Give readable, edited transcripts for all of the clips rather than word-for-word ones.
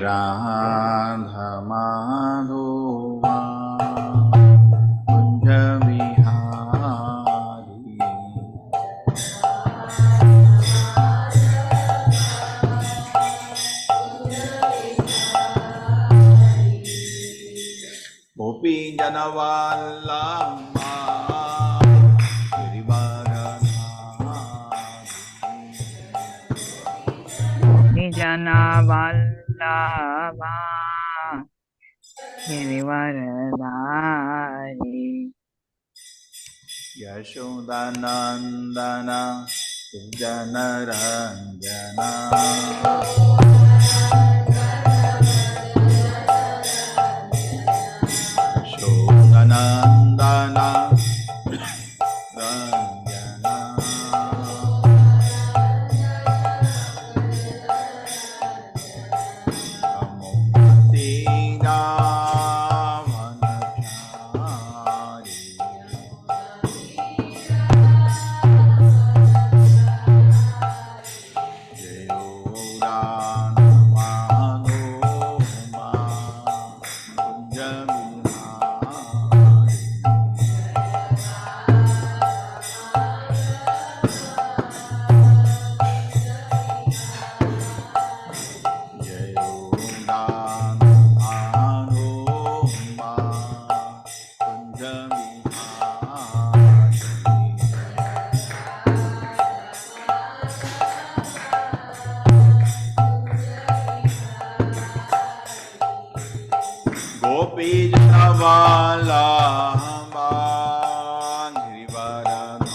Radha Madhova Kunja Vihari Gopi Janavallabha Nijana Vallabha Girivaradari Yashodanandana Janaranjana Yashodanandana Ranjana Gopi Janavallabha Girivaradari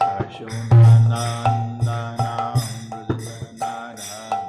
Yashodanandana Janaranjana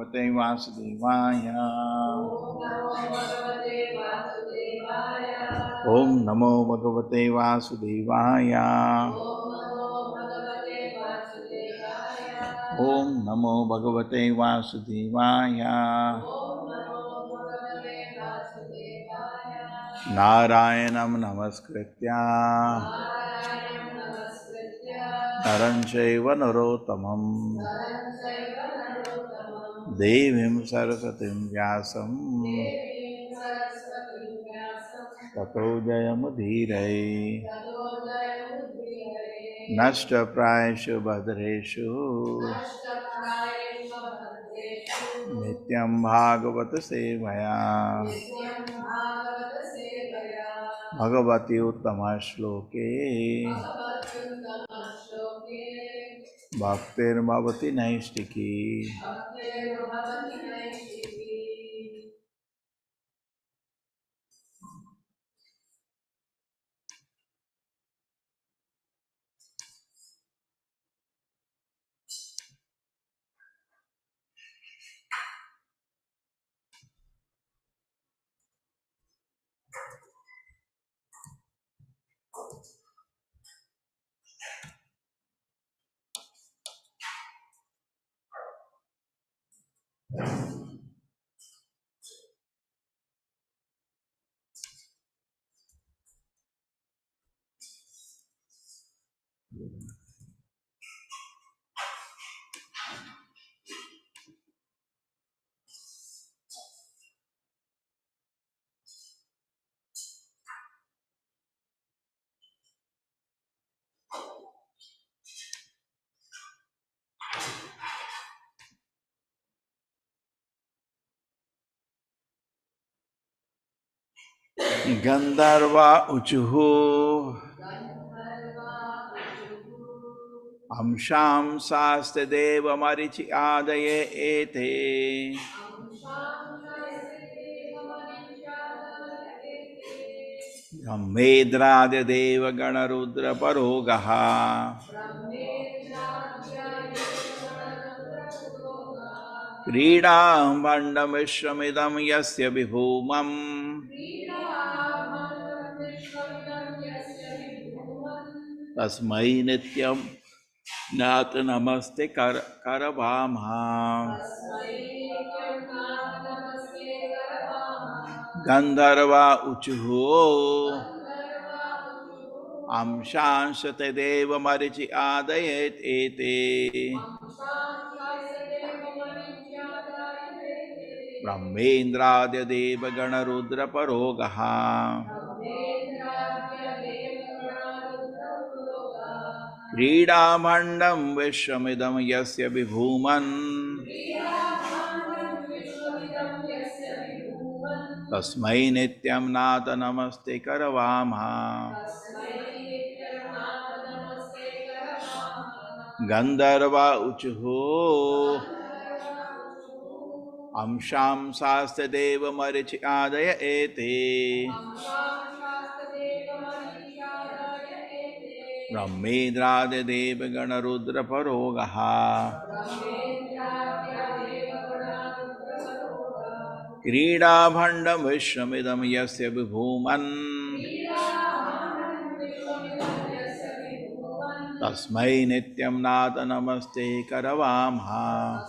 Bhagavate Vasudevaya. Om Namo Bhagavate Vasudevaya. Om Namo Bhagavate Vasudevaya. Narayanam Namaskritya Naram Chaiva Narottamam Devim Saraswatim Vyasam Tato Jayamudhirai Nashta Prayashu Bhadreshu Nityam Bhagavata Sevaya Bhagavati Uttama Shloke Bhaktir Bhavati Naistiki. Gandharva Uchuhu Amsham Saste Deva Marichi Adaye Ete Brahmedradya Deva Ganarudra Parogaha Kridam Vandam Vishramidam Yasya Vibhumam Tasmai Nityam Nat Namaste Karavama Gandharva Uchuhu Amshanshate Deva Marichi Adayet Ete Brahmendradya Deva Ganarudra Parogaha Kridamandam Vishramidam Yasya Vibhuman Tasmai Nityam Nata Namaste Karavama Gandharva Uchuhu Amsham Sasta Deva Marichi Adaya Ete Brahmedradya Deva Ganarudra Parogaha Kridabhandam Vishramidam Yasya Vibhuman Tasmai Nityam Nata Namaste Karavamha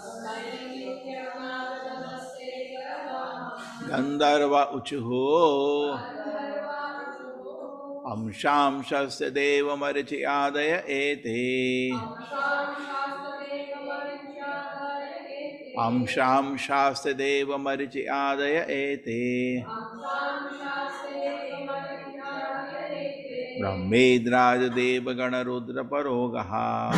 Gandharva Uchuhu Amsham Shasya Deva Marichi Adaya Ete Amsham Shasya Deva Marichi Adaya Ete Brahmedraja Deva Ganarudra Parogaha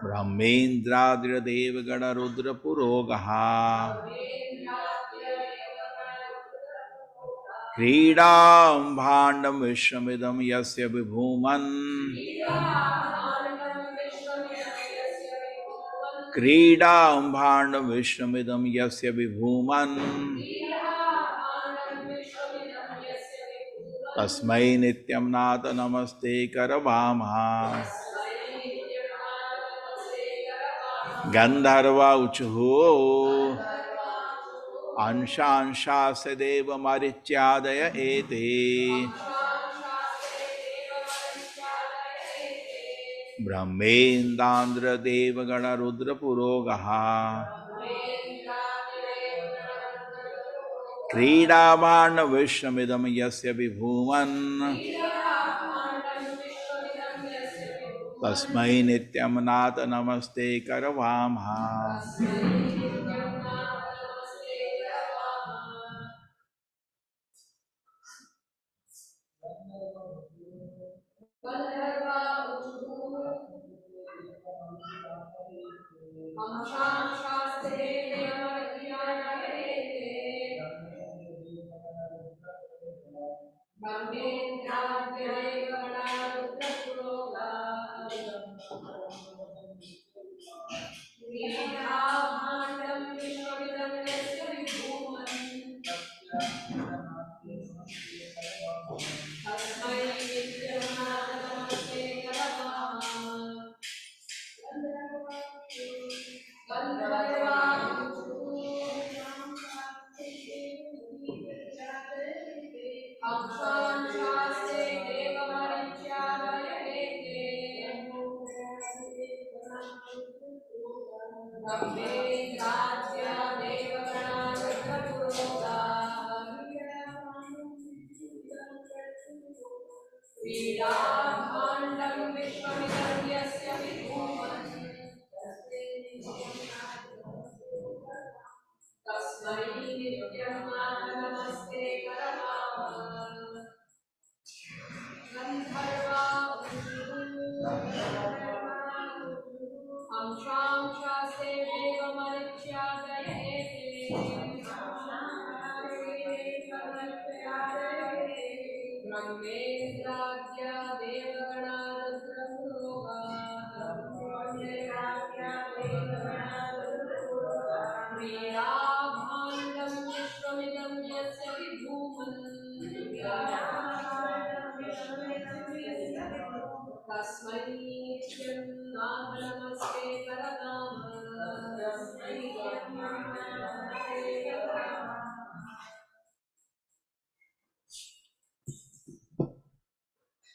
Brahmendradra Deva Ganarudra Purogaha Kridam Bhandam Vishramidam Yasya Vibhuman Kridam Bhandam Vishramidam Yasya Vibhuman Tasmai Nityam Nata Namaste Karavama Gandharva uchuhu anshansha deva marityadaya ete Brahmendandra devagana rudra purogaha Kridavana vishnamidam yasya vibhuman Tasmai nityam nata namaste karavamha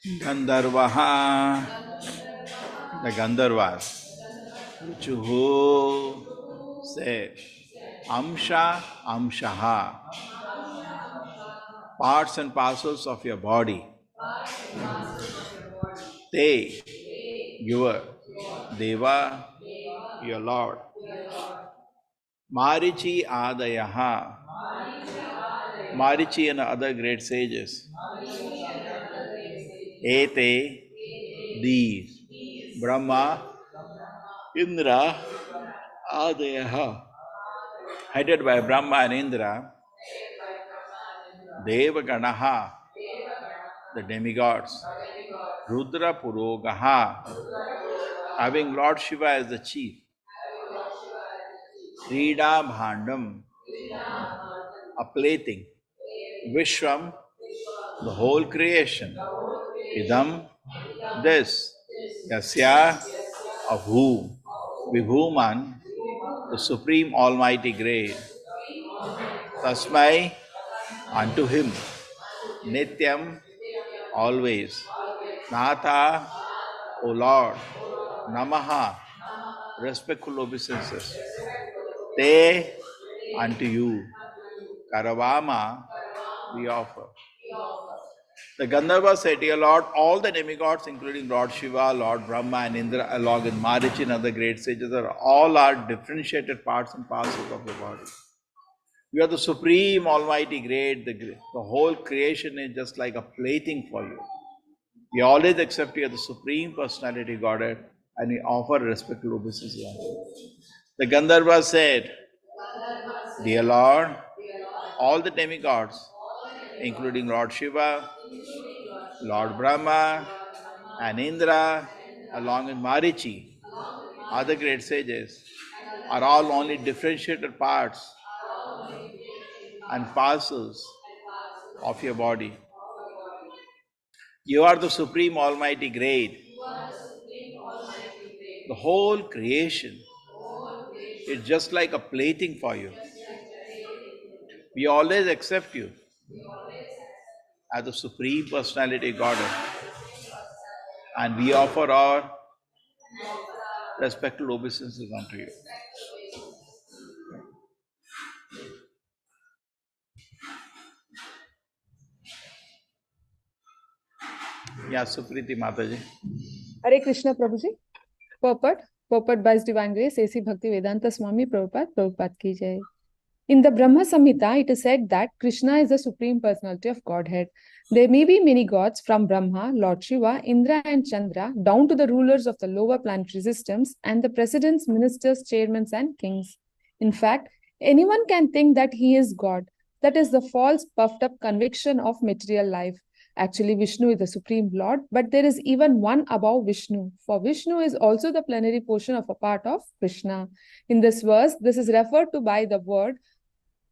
Gandharvaha, the Gandharvas, Ruchuhu, say, Amsha, Amshaha, parts and parcels of your body. Te, your, Deva, your Lord. Marichi Adayaha, Marichi and other great sages. Ete, these, Brahma, Indra, Adayaha, headed by Brahma and Indra, Devaganaha, the demigods, Rudra Purogaha, having Lord Shiva as the chief, Krida Bhandam, a plaything, Vishwam, the whole creation, Idam, this, Yasya, of whom, Vibhuman, the Supreme Almighty Great, Tasmai, unto him, Nityam, always, Natha, O Lord, Namaha, respectful obeisances, Te, unto you, Karavama, we offer. The Gandharva said, Dear Lord, all the demigods, including Lord Shiva, Lord Brahma, and Indra, along with Marichi and other great sages, all are differentiated parts and parcels of your body. You are the supreme, almighty, great. The whole creation is just like a plaything for you. We always accept you as the supreme personality Godhead, and we offer respectful obeisances. The Gandharva said, Dear Lord, all the demigods, including Lord Shiva, Lord Brahma, and Indra, along with Marichi, other great sages, are all only differentiated parts and parcels of your body. You are the Supreme Almighty Great. The whole creation It's just like a plaything for you. We always accept you as the Supreme Personality Godhead, and we offer our respectful obeisances unto you. Yeah, Supriti Mataji. Hare Krishna Prabhuji. Purport by His Divine Grace, A.C. Bhakti Vedanta Swami Prabhupada ki jai. In the Brahma Samhita, it is said that Krishna is the Supreme Personality of Godhead. There may be many gods from Brahma, Lord Shiva, Indra and Chandra, down to the rulers of the lower planetary systems and the presidents, ministers, chairmen and kings. In fact, anyone can think that he is God. That is the false, puffed up conviction of material life. Actually, Vishnu is the Supreme Lord, but there is even one above Vishnu. For Vishnu is also the plenary portion of a part of Krishna. In this verse, this is referred to by the word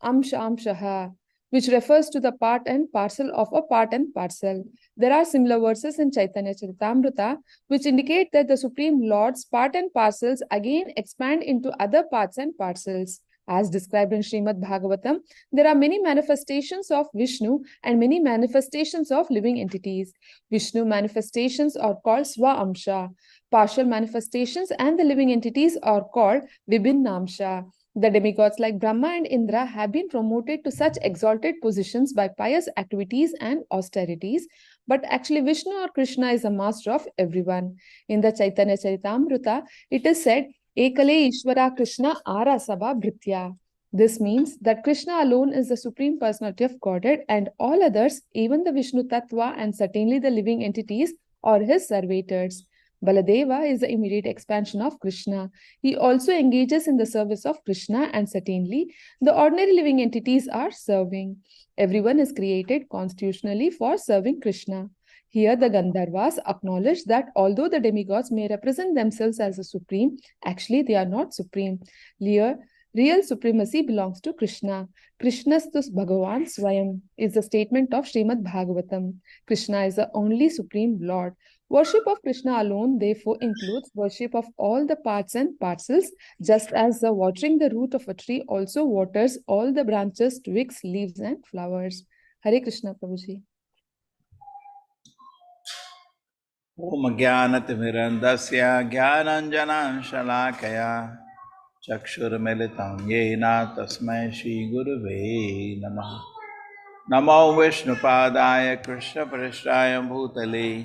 Amshaha, which refers to the part and parcel of a part and parcel. There are similar verses in Chaitanya Charitamrita which indicate that the Supreme Lord's part and parcels again expand into other parts and parcels. As described in Srimad Bhagavatam, there are many manifestations of Vishnu and many manifestations of living entities. Vishnu manifestations are called Swa-amsha. Partial manifestations and the living entities are called Vibhinnamsha. The demigods like Brahma and Indra have been promoted to such exalted positions by pious activities and austerities, but actually Vishnu or Krishna is a master of everyone. In the Chaitanya Charitamrita, it is said, Ekale Ishvara Krishna Arasabha Bhritya. This means that Krishna alone is the Supreme Personality of Godhead and all others, even the Vishnu Tattva and certainly the living entities, are his servitors. Baladeva is the immediate expansion of Krishna. He also engages in the service of Krishna and certainly the ordinary living entities are serving. Everyone is created constitutionally for serving Krishna. Here the Gandharvas acknowledge that although the demigods may represent themselves as a supreme, actually they are not supreme. Real supremacy belongs to Krishna. Krishnastus Bhagavan Swayam is the statement of Srimad Bhagavatam. Krishna is the only supreme Lord. Worship of Krishna alone, therefore, includes worship of all the parts and parcels, just as the watering the root of a tree also waters all the branches, twigs, leaves, and flowers. Hare Krishna, Prabhuji. Om Jnanatimirandasya Jnananjana Shalakaya Chakshurmilitam Yena Tasmai Shri Gurave Namah. Namo Vishnupadaya Krishna Prasthaya Bhutale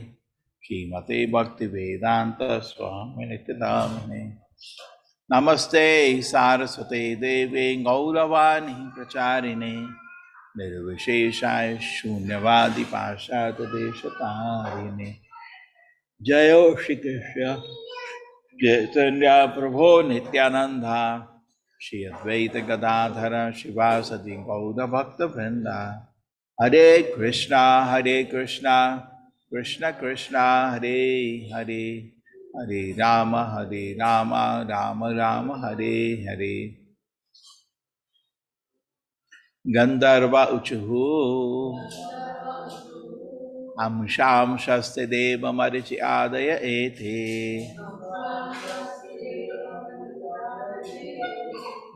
Srimate Bhakti Vedanta Swami Nityanamane. Namaste Saraswate Devi Gauravani Pracharine Nirvisheshaya Shunyavadi Pashata Deshatarine. Jayo Shri Krishna Chaitanya Prabhu Nityananda Shri Advaita Gadadhara Shivasati Gauda Bhakta Vrinda. Hare Krishna, Krishna Krishna, Hare Hare, Hare Rama, Rama Rama, Hare Hare. Gandharva Uchuhu Amsham Shaste Deva Marichi Adaya Ete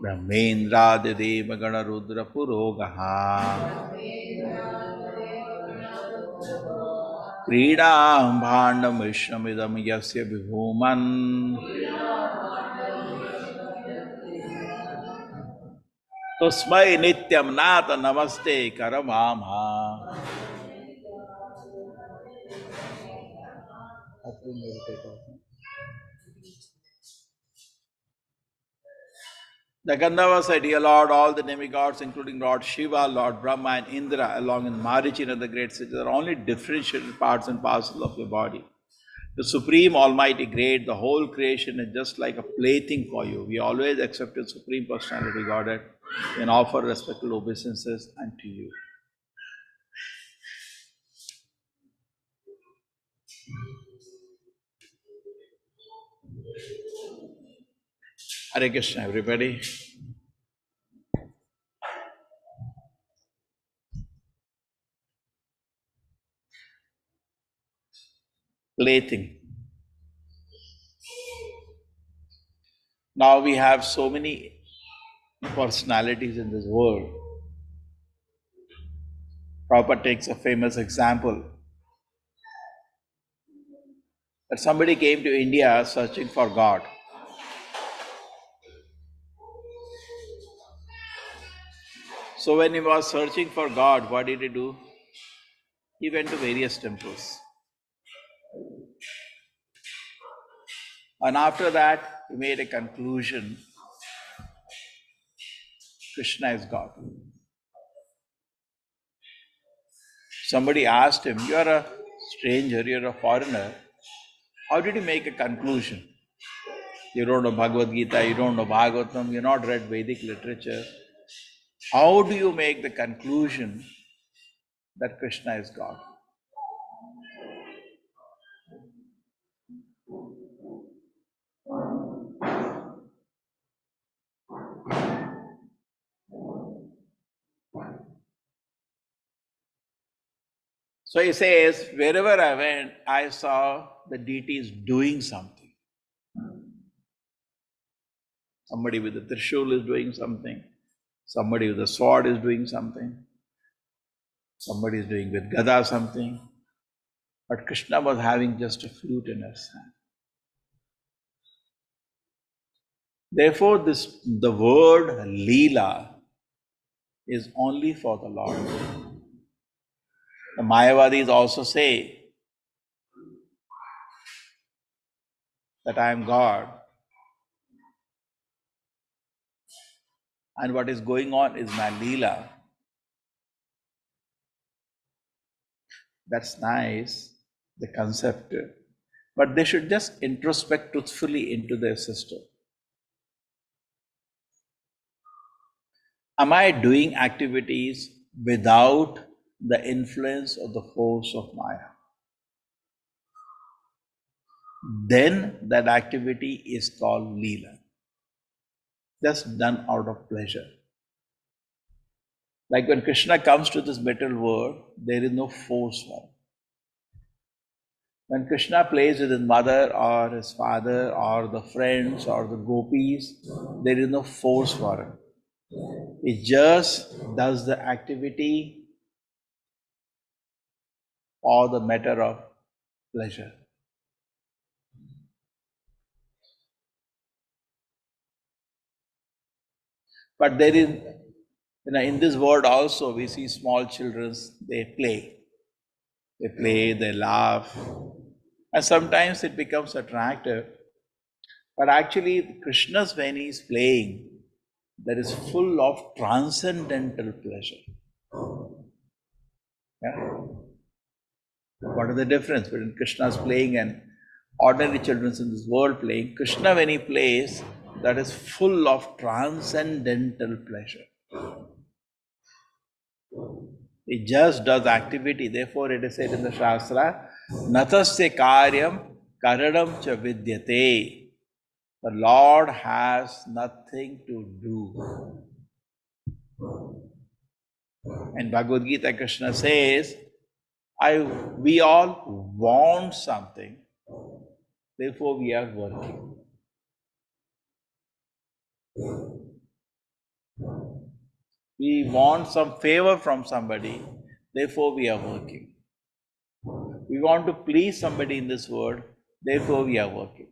Brahmendra Deva Gana Rudra Purogaha Kridam Bhandam Vishnamidam Yasya Vibhuman Tosmai Nityam Nata Namaste Karamama. The Gandharva said, Dear Lord, all the demigods, including Lord Shiva, Lord Brahma, and Indra, along with Marichi and other great cities, are only differentiated parts and parcels of your body. The Supreme Almighty Great, the whole creation is just like a plaything for you. We always accept your Supreme Personality Godhead and offer respectful obeisances unto you. Hare Krishna, everybody. Plaything. Now we have so many personalities in this world. Prabhupada takes a famous example that somebody came to India searching for God. So when he was searching for God, what did he do? He went to various temples. And after that, he made a conclusion, Krishna is God. Somebody asked him, you are a stranger, you're a foreigner. How did you make a conclusion? You don't know Bhagavad Gita, you don't know Bhagavatam, you've not read Vedic literature. How do you make the conclusion that Krishna is God? So he says, wherever I went, I saw the deities doing something. Somebody with a trishul is doing something. Somebody with a sword is doing something. Somebody is doing with gada something. But Krishna was having just a flute in his hand. Therefore, the word Leela is only for the Lord. The Mayavadis also say that I am God. And what is going on is my Leela. That's nice, the concept. But they should just introspect truthfully into their system. Am I doing activities without the influence of the force of Maya? Then that activity is called Leela, just done out of pleasure. Like when Krishna comes to this material world, there is no force for him. When Krishna plays with his mother or his father or the friends or the gopis, there is no force for him. He just does the activity for the matter of pleasure. But there is, in this world also, we see small children, they play. They play, they laugh. And sometimes it becomes attractive. But actually, Krishna's when he is playing, that is full of transcendental pleasure. Yeah? What is the difference between Krishna's playing and ordinary children in this world playing? Krishna, when he plays, that is full of transcendental pleasure. He just does activity. Therefore, it is said in the Shastra, Natasya karyam karanam cha vidyate. The Lord has nothing to do. In Bhagavad Gita, Krishna says, we all want something, therefore we are working. We want some favor from somebody, therefore we are working. We want to please somebody in this world, therefore we are working.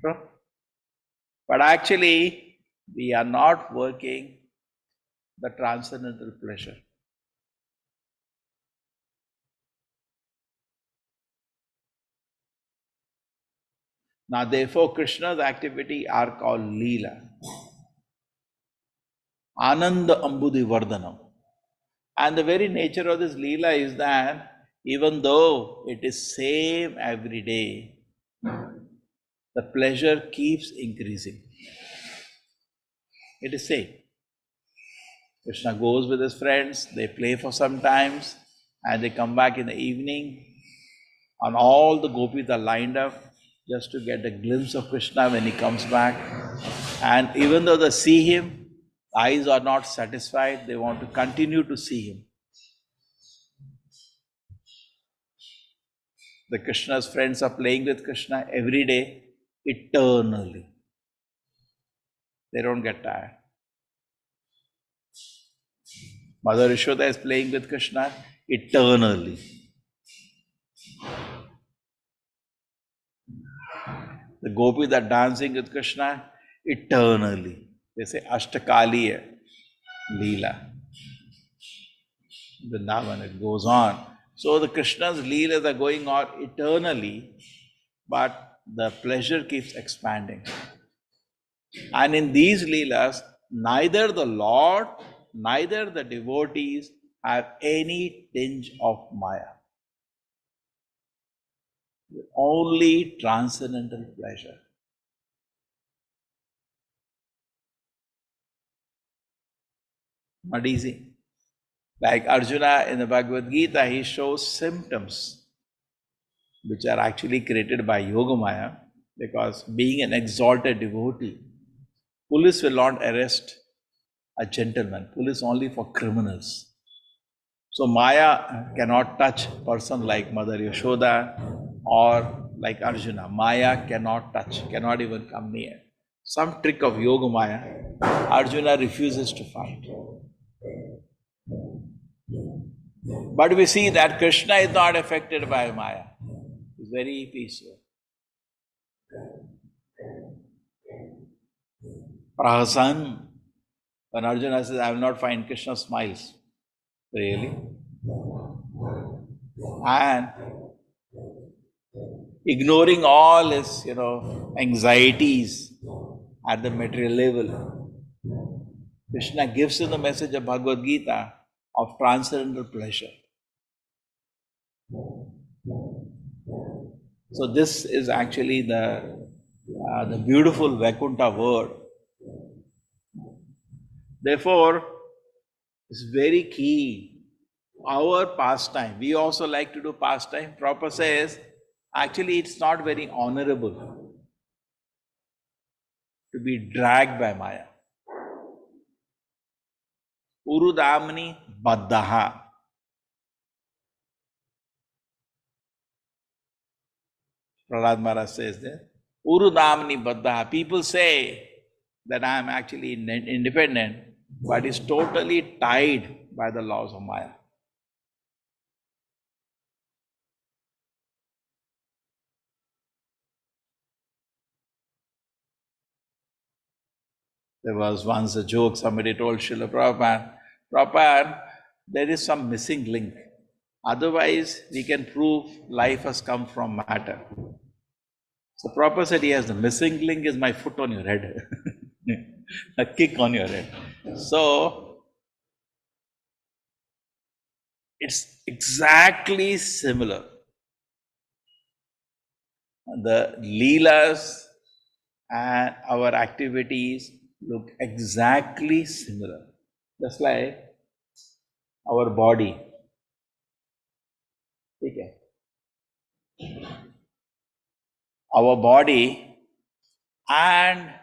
True? But actually, we are not working the transcendental pleasure. Now, therefore, Krishna's activity are called Leela. Ananda Ambudhi Vardhanam. And the very nature of this Leela is that even though it is same every day, the pleasure keeps increasing. It is same. Krishna goes with his friends, they play for some times, and they come back in the evening, and all the gopis are lined up just to get a glimpse of Krishna when he comes back. And even though they see him, eyes are not satisfied, they want to continue to see him. The Krishna's friends are playing with Krishna every day, eternally. They don't get tired. Mother Yashoda is playing with Krishna eternally. The gopis are dancing with Krishna eternally. They say Ashtakaliya Leela. Vrindavan, it goes on. So the Krishna's Leelas are going on eternally, but the pleasure keeps expanding. And in these Leelas, neither the Lord, neither the devotees have any tinge of Maya. Only transcendental pleasure. Not easy. Like Arjuna in the Bhagavad Gita, he shows symptoms which are actually created by Yogamaya, because being an exalted devotee, police will not arrest a gentleman. Police only for criminals. So Maya cannot touch a person like Mother Yashoda or like Arjuna. Maya cannot touch, cannot even come near. Some trick of Yogamaya, Arjuna refuses to fight. But we see that Krishna is not affected by Maya. He's very peaceful. Prahasan. When Arjuna says, I will not find, Krishna smiles. Really? And ignoring all his, anxieties at the material level, Krishna gives him the message of Bhagavad Gita of transcendental pleasure. So this is actually the beautiful Vaikuntha word. Therefore, it's very key. Our pastime, we also like to do pastime. Prabhupada says, actually it's not very honorable to be dragged by Maya. Urudamni Baddaha. Prahlad Maharaj says that. Urudamni Baddaha. People say that I am actually independent, but is totally tied by the laws of Maya. There was once a joke, somebody told Srila Prabhupada, Prabhupada, there is some missing link. Otherwise, we can prove life has come from matter. So Prabhupada said, yes, the missing link is my foot on your head. A kick on your head. So, it's exactly similar. The Leelas and our activities look exactly similar. Just like our body. Okay. Our body and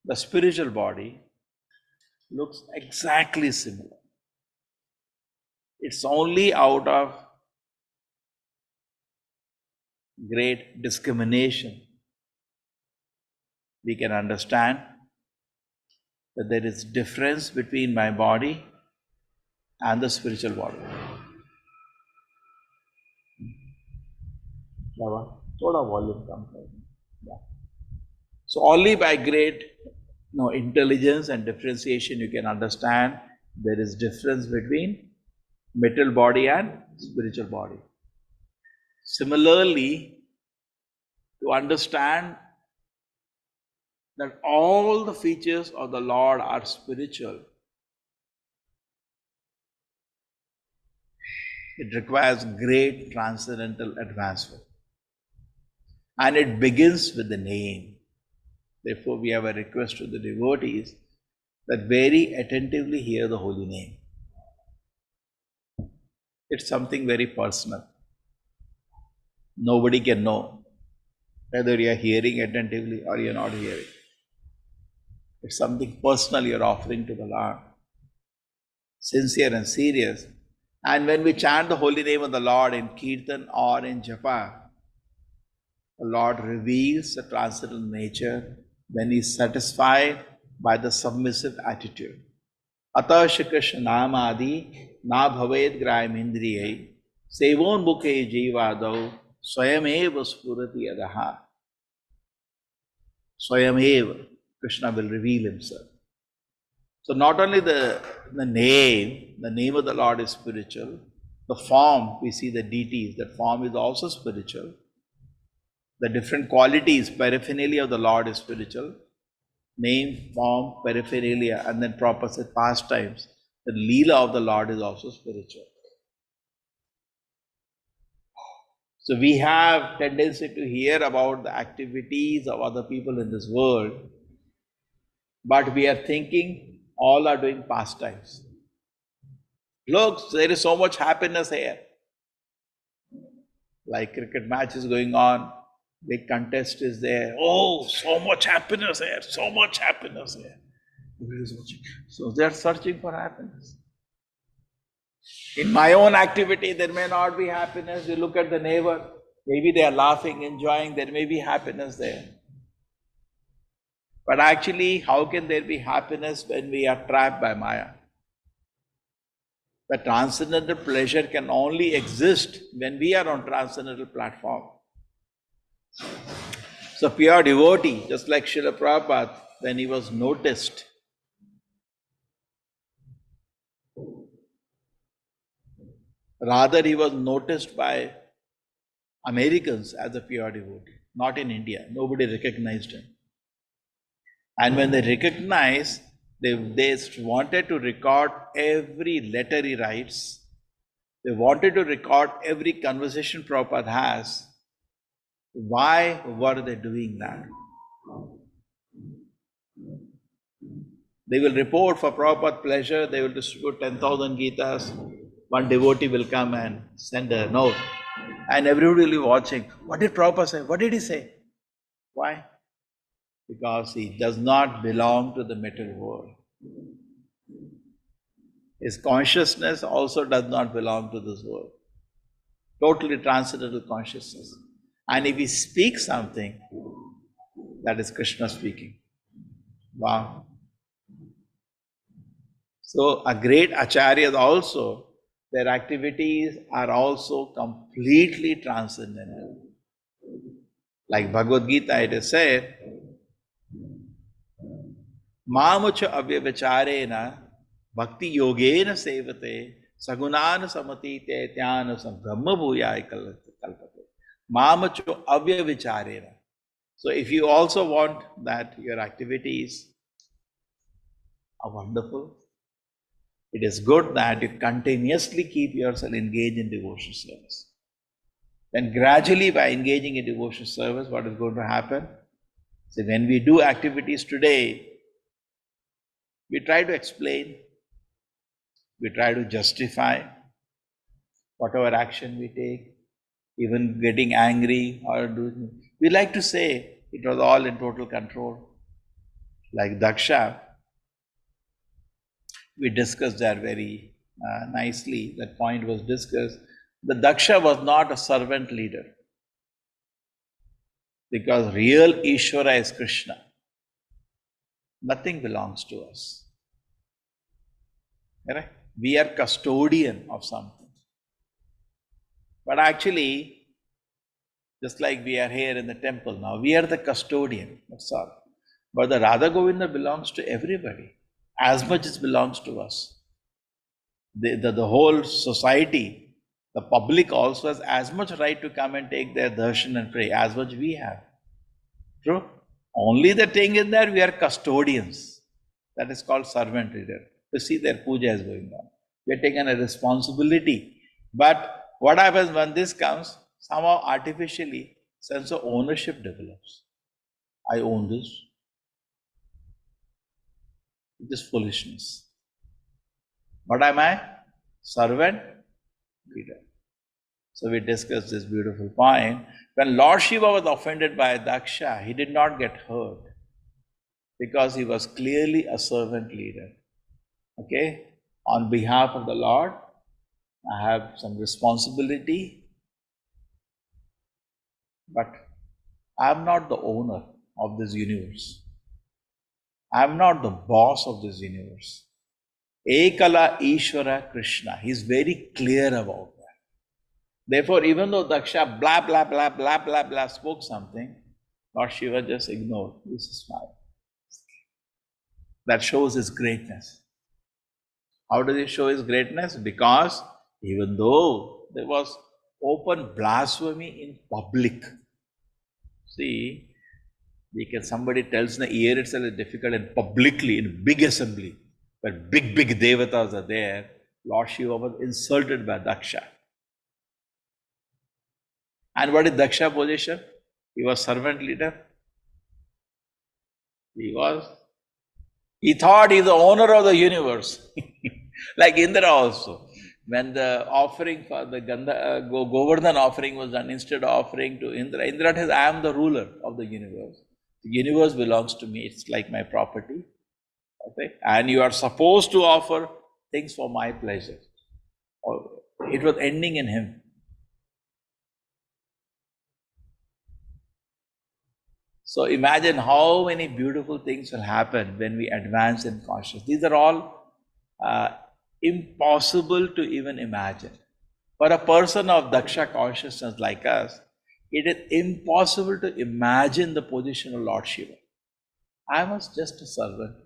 the spiritual body looks exactly similar. It's only out of great discrimination we can understand that there is difference between my body and the spiritual body. Thoda volume comes. Yeah. So only by great intelligence and differentiation you can understand there is difference between material body and spiritual body. Similarly, to understand that all the features of the Lord are spiritual, it requires great transcendental advancement. And it begins with the name. Therefore, we have a request to the devotees that very attentively hear the holy name. It's something very personal. Nobody can know whether you are hearing attentively or you are not hearing. It's something personal you are offering to the Lord. Sincere and serious. And when we chant the holy name of the Lord in Kirtan or in Japa, the Lord reveals the transcendental nature when he is satisfied by the submissive attitude. Ata Shri Krishna Namadi na bhaved graham indriyai sevon mukhe jivadau swayameva spurati adaha. Swayameva, Krishna will reveal himself. So not only the name of the Lord is spiritual, the form, we see the deities, that form is also spiritual. The different qualities, paraphernalia of the Lord is spiritual. Name, form, paraphernalia, and then proper set pastimes. The Leela of the Lord is also spiritual. So we have tendency to hear about the activities of other people in this world, but we are thinking all are doing pastimes. Look, there is so much happiness here. Like cricket match is going on, big contest is there. Oh, so much happiness here, so much happiness here. So they are searching for happiness. In my own activity, there may not be happiness. You look at the neighbor, maybe they are laughing, enjoying, there may be happiness there. But actually, how can there be happiness when we are trapped by Maya? The transcendental pleasure can only exist when we are on transcendental platform. So pure devotee, just like Srila Prabhupada, when he was noticed, rather he was noticed by Americans as a pure devotee, not in India. Nobody recognized him. And when they recognized, they wanted to record every letter he writes. They wanted to record every conversation Prabhupada has. Why were they doing that? They will report for Prabhupada pleasure, they will distribute 10,000 Gitas. One devotee will come and send a note. And everybody will be watching. What did Prabhupada say? What did he say? Why? Because he does not belong to the material world. His consciousness also does not belong to this world. Totally transcendental consciousness. And if he speaks something, that is Krishna speaking. Wow. So a great acharyas also, their activities are also completely transcendental. Like Bhagavad Gita, it is said, Mamucha avyavacharena bhakti yogena sevate sagunana samatite tyana sam brahma bhuyai kalpate. Mamacho avyavacharena. So if you also want that your activities are wonderful, it is good that you continuously keep yourself engaged in devotional service. Then gradually by engaging in devotional service, what is going to happen? So when we do activities today, we try to explain, we try to justify whatever action we take, even getting angry or doing. We like to say it was all in total control. Like Daksha, we discussed that very nicely. That point was discussed. The Daksha was not a servant leader because real Ishvara is Krishna. Nothing belongs to us. Right? We are custodian of something. But actually, just like we are here in the temple now, we are the custodian, that's all. But the Radha Govinda belongs to everybody, as much as belongs to us. The whole society, the public also has as much right to come and take their darshan and pray as much we have. True? Only the thing is that we are custodians. That is called servant leader. To see their puja is going on. We are taken a responsibility. But what happens when this comes? Somehow artificially, sense of ownership develops. I own this. It is foolishness. What am I? Servant leader. So we discussed this beautiful point. When Lord Shiva was offended by Daksha, he did not get hurt because he was clearly a servant leader. Okay? On behalf of the Lord, I have some responsibility, but I am not the owner of this universe. I am not the boss of this universe. Ekala Ishvara Krishna. He is very clear about that. Therefore, even though Daksha blah blah blah blah blah blah spoke something, Lord Shiva just ignored. This is smile. That shows his greatness. How does he show his greatness? Because even though there was open blasphemy in public, see, somebody tells in the ear itself is difficult, and publicly in big assembly, where big devatas are there, Lord Shiva was insulted by Daksha. And what is Daksha's position? He was servant leader. He thought he's the owner of the universe. Like Indra also. When the offering for the Govardhan offering was done, instead of offering to Indra, Indra says, I am the ruler of the universe. The universe belongs to me. It's like my property. Okay? And you are supposed to offer things for my pleasure. It was ending in him. So imagine how many beautiful things will happen when we advance in consciousness. These are all impossible to even imagine. For a person of Daksha consciousness like us, it is impossible to imagine the position of Lord Shiva. I was just a servant.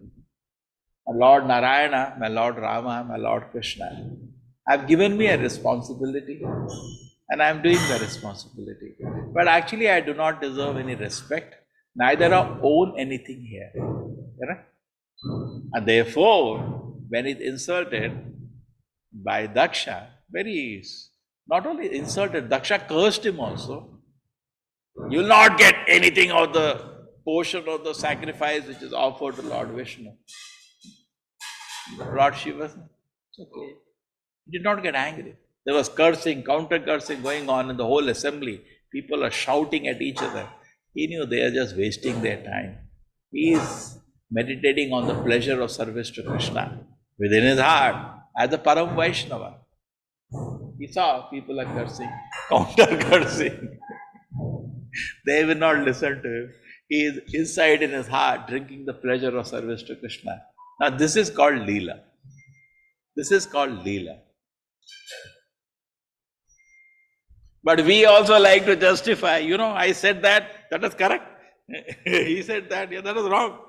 My Lord Narayana, my Lord Rama, my Lord Krishna have given me a responsibility, and I am doing the responsibility. But actually I do not deserve any respect, neither I own anything here. Correct? And therefore, when it's insulted by Daksha, not only insulted, Daksha cursed him also. You will not get anything of the portion of the sacrifice which is offered to Lord Vishnu. Lord Shiva, it's okay. He did not get angry. There was cursing, counter-cursing going on in the whole assembly. People are shouting at each other. He knew they are just wasting their time. He is meditating on the pleasure of service to Krishna within his heart as a Param Vaishnava. He saw people are cursing, counter-cursing. They will not listen to him. He is inside in his heart drinking the pleasure of service to Krishna. Now this is called Leela. This is called Leela. But we also like to justify, I said that is correct. He said that, that is wrong.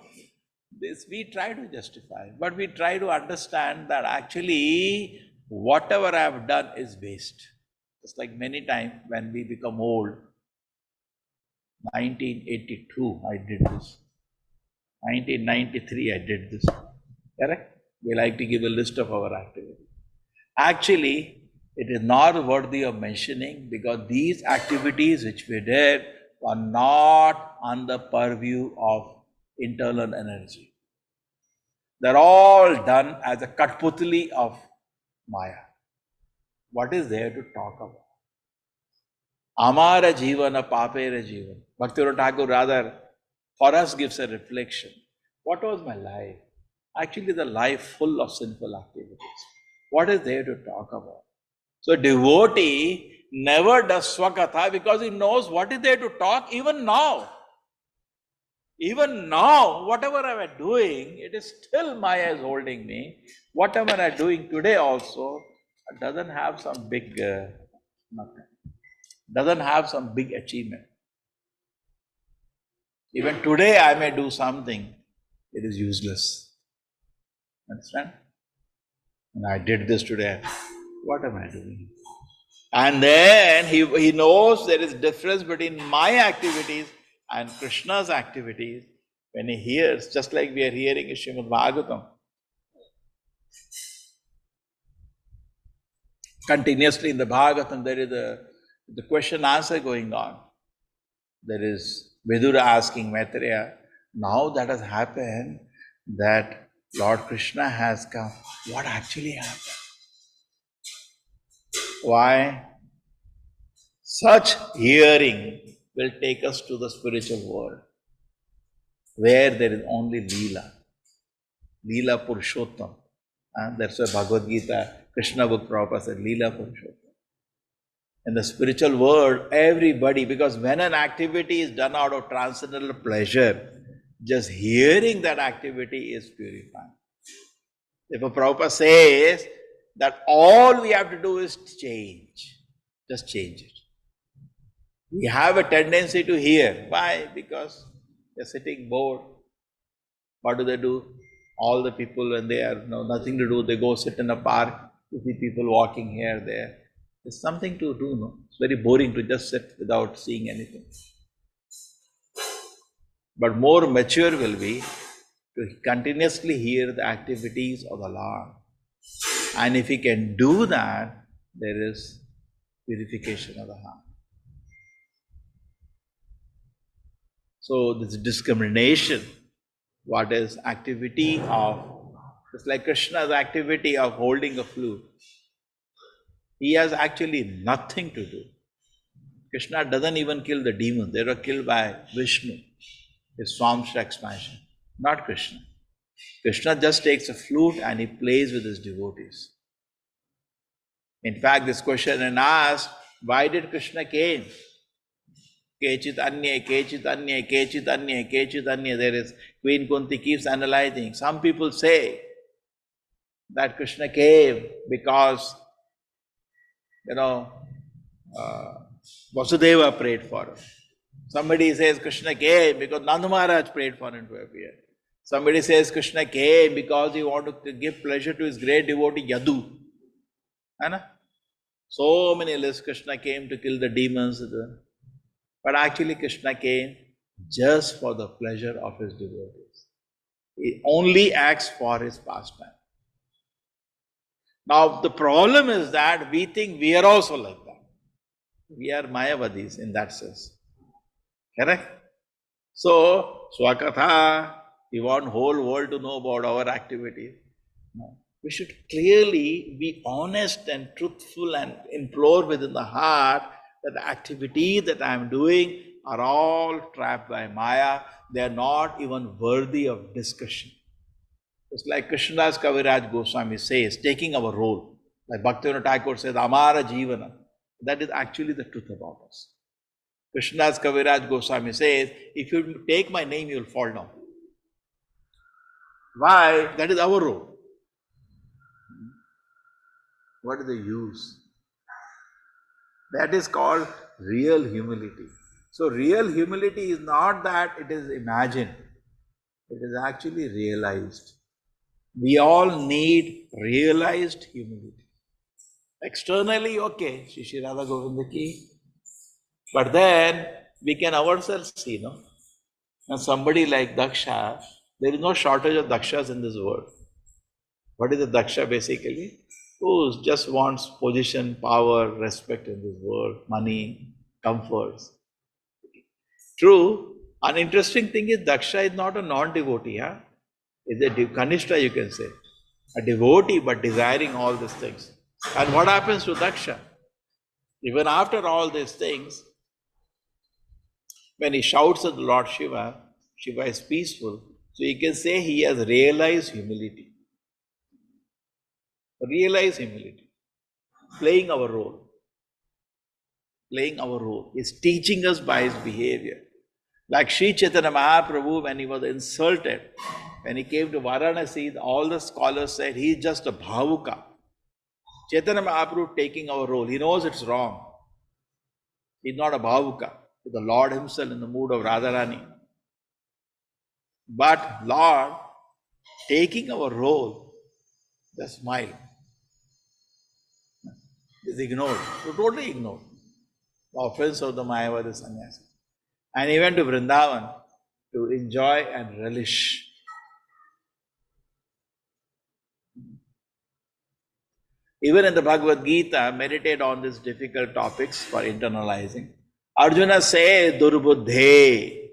This we try to justify, but we try to understand that actually whatever I have done is waste. Just like many times when we become old, 1982 I did this, 1993 I did this, correct? We like to give a list of our activities. Actually, it is not worthy of mentioning because these activities which we did were not on the purview of internal energy. They're all done as a Katputli of Maya. What is there to talk about? Amara Jivana Papera Jivan. Bhaktivinoda Thakur rather for us gives a reflection. What was my life? Actually, the life full of sinful activities. What is there to talk about? So devotee never does Swakatha because he knows what is there to talk even now. Even now, whatever I am doing, it is still Maya is holding me. Whatever I am doing today also, it doesn't have some big, doesn't have some big achievement. Even today I may do something, it is useless. Understand? And I did this today. What am I doing? And then he knows there is difference between my activities and Krishna's activities. When he hears, just like we are hearing in Srimad Bhagavatam, continuously in the Bhagavatam there is the question answer going on. There is Vidura asking Maitreya, now that has happened, that Lord Krishna has come, what actually happened? Why? Such hearing will take us to the spiritual world, where there is only Leela, Leela Purushottam. And that's why Bhagavad Gita Krishna book Prabhupada said, Leela Purushottam. In the spiritual world, everybody, because when an activity is done out of transcendental pleasure, just hearing that activity is purifying. If a Prabhupada says that all we have to do is change, just change it. We have a tendency to hear. Why? Because they're sitting bored. What do? All the people, when they are nothing to do, they go sit in a park to see people walking here, there. There's something to do, no? It's very boring to just sit without seeing anything. But more mature will be to continuously hear the activities of the Lord. And if he can do that, there is purification of the heart. So this discrimination, what is activity of, it's like Krishna's activity of holding a flute. He has actually nothing to do. Krishna doesn't even kill the demons. They were killed by Vishnu, his Swamsha expansion, not Krishna. Krishna just takes a flute and he plays with his devotees. In fact, this question is asked, why did Krishna came? Kechit anya, kechit anya, kechit anya, kechit anya. There is, Queen Kunti keeps analyzing. Some people say that Krishna came because, Vasudeva prayed for him. Somebody says Krishna came because Nanda Maharaj prayed for him to appear. Somebody says Krishna came because he wanted to give pleasure to his great devotee Yadu. So many lists. Krishna came to kill the demons. But actually Krishna came just for the pleasure of his devotees. He only acts for his pastime. Now the problem is that we think we are also like that. We are Mayavadis in that sense. Correct? So, Swakatha, we want whole world to know about our activities. No. We should clearly be honest and truthful and implore within the heart that the activities that I am doing are all trapped by Maya. They are not even worthy of discussion. It's like Krishnadas Kaviraj Goswami says, taking our role. Like Bhaktivinoda Thakur says, Amara Jivana. That is actually the truth about us. Krishnadas Kaviraj Goswami says, if you take my name, you will fall down. Why? That is our role. What is the use? That is called real humility. So real humility is not that it is imagined. It is actually realized. We all need realized humility. Externally, okay, Shri Radha Govinda ki. But then we can ourselves see, no? Now somebody like Daksha, there is no shortage of Dakshas in this world. What is a Daksha basically? Who just wants position, power, respect in this world, money, comforts. True, an interesting thing is Daksha is not a non-devotee, huh? It's a Kanishta, you can say. A devotee but desiring all these things. And what happens to Daksha? Even after all these things, when he shouts at the Lord Shiva, Shiva is peaceful. So you can say he has realized humility. Realize humility. Playing our role. Playing our role. He's teaching us by his behavior. Like Sri Chaitanya Mahaprabhu, when he was insulted, when he came to Varanasi, all the scholars said he's just a bhavuka. Chaitanya Mahaprabhu taking our role. He knows it's wrong. He's not a bhavuka. He's the Lord himself in the mood of Radharani. But Lord, taking our role, the smile is ignored, totally ignored. The offense of the Mayavada sannyasi. And he went to Vrindavan to enjoy and relish. Even in the Bhagavad Gita, meditate on these difficult topics for internalizing. Arjuna says, Durbuddhe,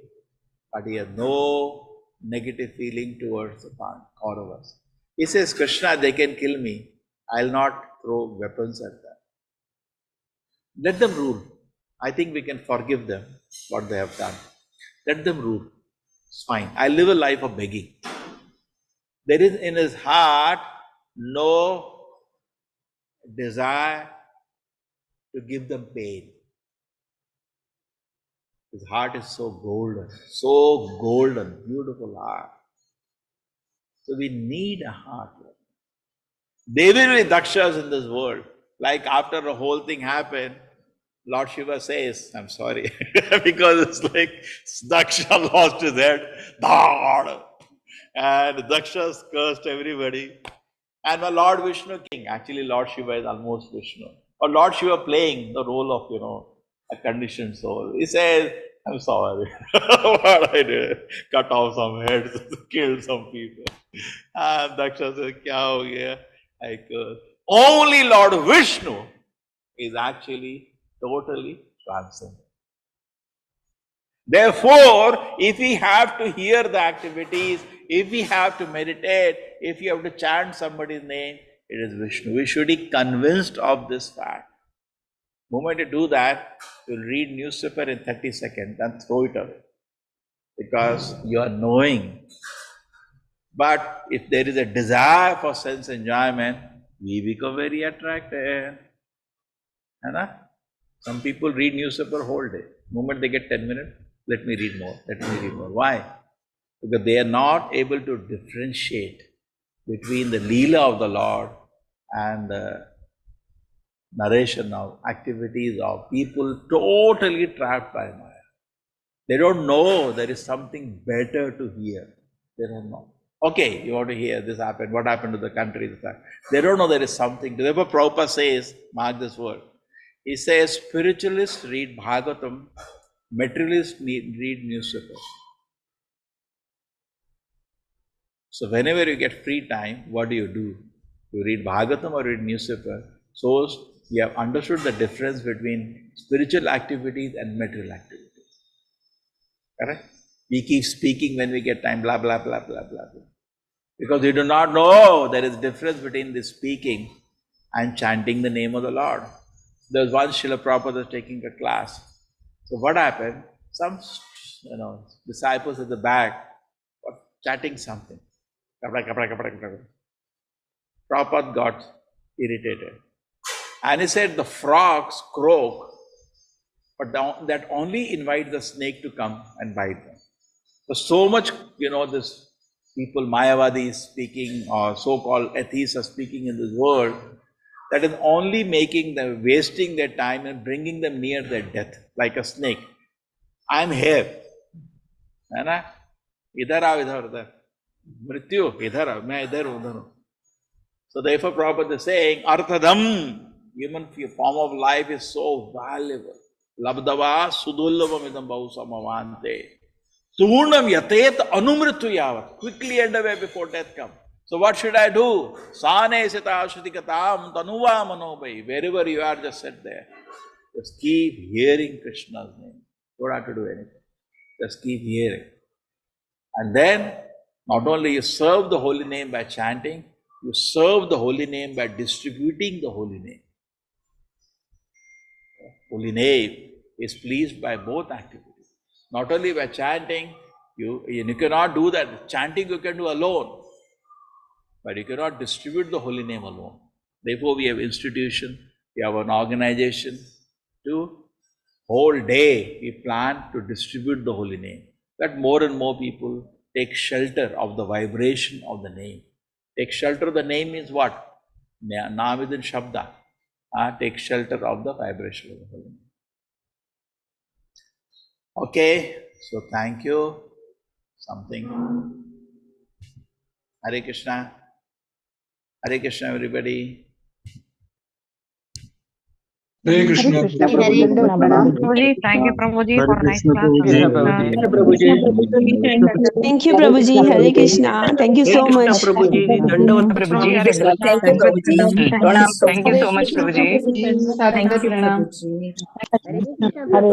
but he has no negative feeling towards the Kauravas. He says, Krishna, they can kill me. I'll not throw weapons at them. Let them rule. I think we can forgive them what they have done. Let them rule. It's fine. I live a life of begging. There is in his heart no desire to give them pain. His heart is so golden, beautiful heart. So we need a heart. There will be dakshas in this world. Like after the whole thing happened, Lord Shiva says, I'm sorry, because it's like Daksha lost his head, and Dakshas cursed everybody. And when Lord Vishnu king, actually Lord Shiva is almost Vishnu, or Lord Shiva playing the role of, a conditioned soul. He says, I'm sorry, what I did, cut off some heads, killed some people. And Daksha says, kya ho gaya? I curse. Only Lord Vishnu is actually totally transcendent. Therefore, if we have to hear the activities, if we have to meditate, if you have to chant somebody's name, it is Vishnu. We should be convinced of this fact. The moment you do that, you'll read newspaper in 30 seconds and throw it away. Because you are knowing. But if there is a desire for sense enjoyment, we become very attracted. Some people read newspaper whole day. The moment they get 10 minutes, let me read more, let me read more. Why? Because they are not able to differentiate between the Leela of the Lord and the narration of activities of people totally trapped by Maya. They don't know there is something better to hear. They don't know. Okay, you want to hear this happened, what happened to the country? They don't know there is something. Therefore, Prabhupada says, mark this word. He says, spiritualists read Bhagavatam, materialists read newspaper. So whenever you get free time, what do? You read Bhagavatam or read newspaper. So you have understood the difference between spiritual activities and material activities. Correct? We keep speaking when we get time, blah, blah, blah, blah, blah, blah. Because we do not know there is difference between this speaking and chanting the name of the Lord. There was one Srila Prabhupada was taking a class. So what happened? Some disciples at the back were chatting something. Prabhupada got irritated. And he said the frogs croak, but that only invites the snake to come and bite them. So much, this people, Mayavadis speaking or so-called atheists are speaking in this world, that is only making them, wasting their time and bringing them near their death, like a snake. I am here. Idhar aav, idhar, idhar. Mrityu, idhar aav, main idhar hu, udhar hu. So therefore Prabhupada is saying, arthadam, human form of life is so valuable. Labdava sudulabam idam bahu samavante. Surnam yatet anumritu yavat. Quickly end away before death comes. So what should I do? Sane sita shritikatam tanuva manobhai. Wherever you are, just sit there. Just keep hearing Krishna's name. You don't have to do anything. Just keep hearing. And then, not only you serve the holy name by chanting, you serve the holy name by distributing the holy name. Holy name is pleased by both activities. Not only by chanting, you cannot do that. Chanting you can do alone. But you cannot distribute the holy name alone. Therefore, we have institution, we have an organization to whole day we plan to distribute the holy name. That more and more people take shelter of the vibration of the name. Take shelter of the name means what? Navidin Shabda. Take shelter of the vibration of the holy name. Okay, so thank you. Something. Hare Krishna. Hare Krishna, everybody. Hare Krishna. Prabhuji, thank you, Prabhuji, for nice class. Thank you, Prabhuji. Hare Krishna. Thank you so much. Prabhuji, thank you so much, Prabhuji. Thank you, Prabhuji.